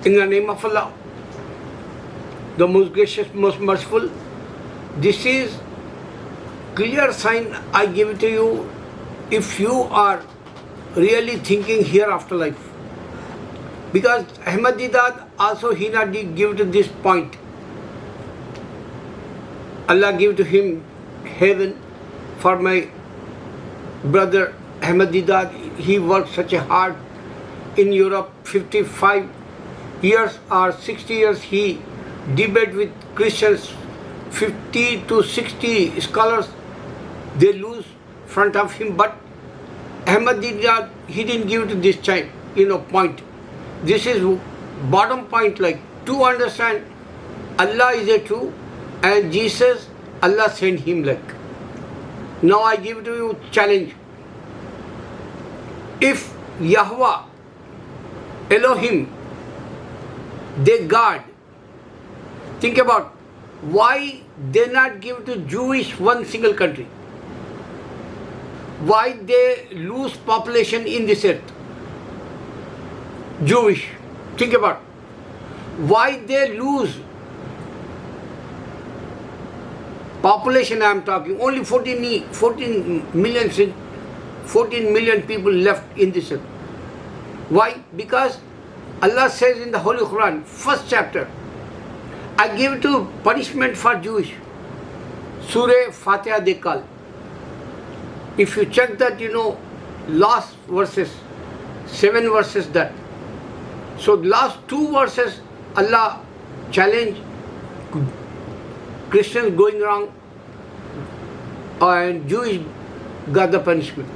In the name of Allah, the most gracious, most merciful. This is clear sign I give it to you if you are really thinking hereafter life. Because Ahmadiyya also he not give to this point. Allah give to him heaven for my brother Ahmadiyya. He worked such a hard in Europe, 55 years or 60 years he debate with Christians, 50 to 60 scholars they lose front of him, but Ahmadiyya he didn't give to this time, point. This is bottom point, like to understand Allah is a true and Jesus, Allah sent him like. Now I give to you challenge. If Yahweh, Elohim, they God, think about why they not give to Jewish one single country? Why they lose population in this earth? Jewish. Think about why they lose population. I am talking only 14 million people left in this earth. Why? Because Allah says in the Holy Quran, first chapter, I give to punishment for Jewish. Surah Fatiha they call. If you check that, last verses, 7 verses that. So last 2 verses, Allah challenge Christians going wrong and Jewish got the punishment.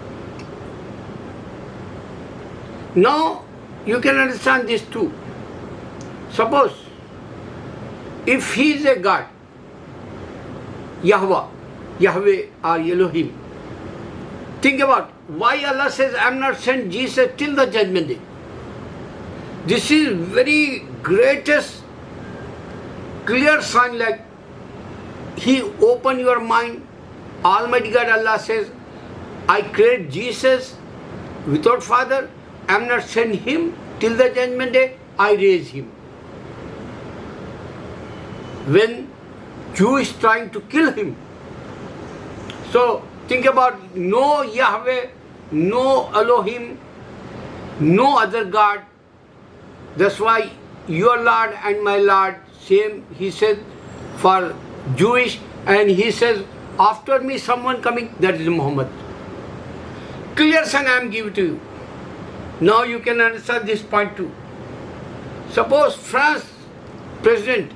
Now you can understand this too. Suppose if he is a God, Yahweh or Elohim, think about why Allah says I am not sent Jesus till the judgment day. This is very greatest clear sign, like he open your mind. Almighty God Allah says, I create Jesus without father, I am not sent him till the judgment day, I raise him. When Jew is trying to kill him. So think about no Yahweh, no Elohim, no other God. That's why your Lord and my Lord same, he says for Jewish, and he says after me someone coming, that is Muhammad. Clear sign I am giving to you. Now you can understand this point too. Suppose France president,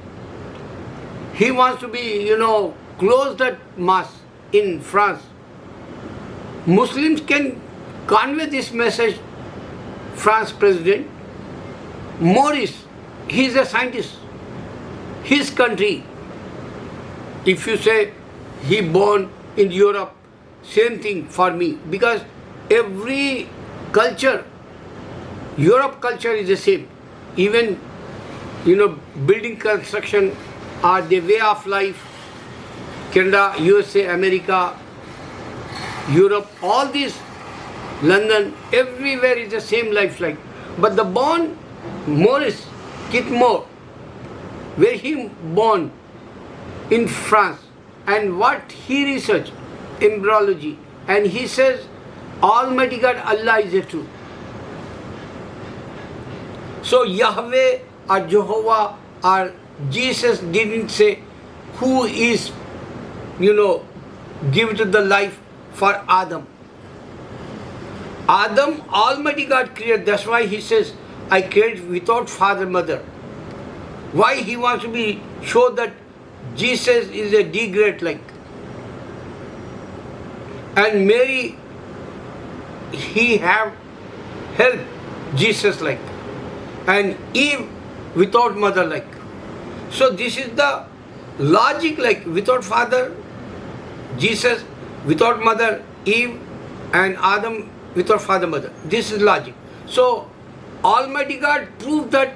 he wants to be, close that mosque in France. Muslims can convey this message. France president, Maurice, he is a scientist. His country, if you say he born in Europe, same thing for me. Because every culture, Europe culture is the same. Even, building construction or the way of life, Canada, USA, America, Europe, all these, London, everywhere is the same life like. But the born, Maurice Kitmore, where he born in France, and what he researched, embryology, and he says, Almighty God, Allah is the truth. So Yahweh or Jehovah or Jesus didn't say who is, give to the life for Adam. Adam, Almighty God created. That's why he says, I created without father, mother. Why he wants to be show that Jesus is a degrade like. And Mary, he have helped Jesus like. And Eve without mother like. So this is the logic, like without father, Jesus, without mother, Eve, and Adam without father, mother. This is logic. So Almighty God proved that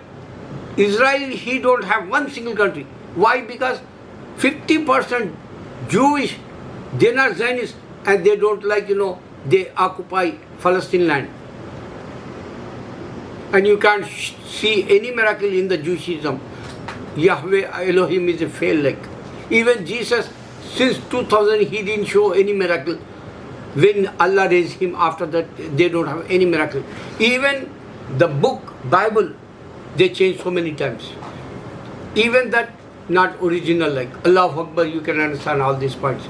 Israel, he don't have one single country. Why? Because 50% Jewish, they're not Zionists, and they don't like, they occupy Palestine land. And you can't see any miracle in the Judaism. Yahweh Elohim is a fail like. Even Jesus, since 2000, he didn't show any miracle. When Allah raised him, after that, they don't have any miracle. Even the book, Bible, they changed so many times. Even that, not original like. Allahu Akbar, you can understand all these points.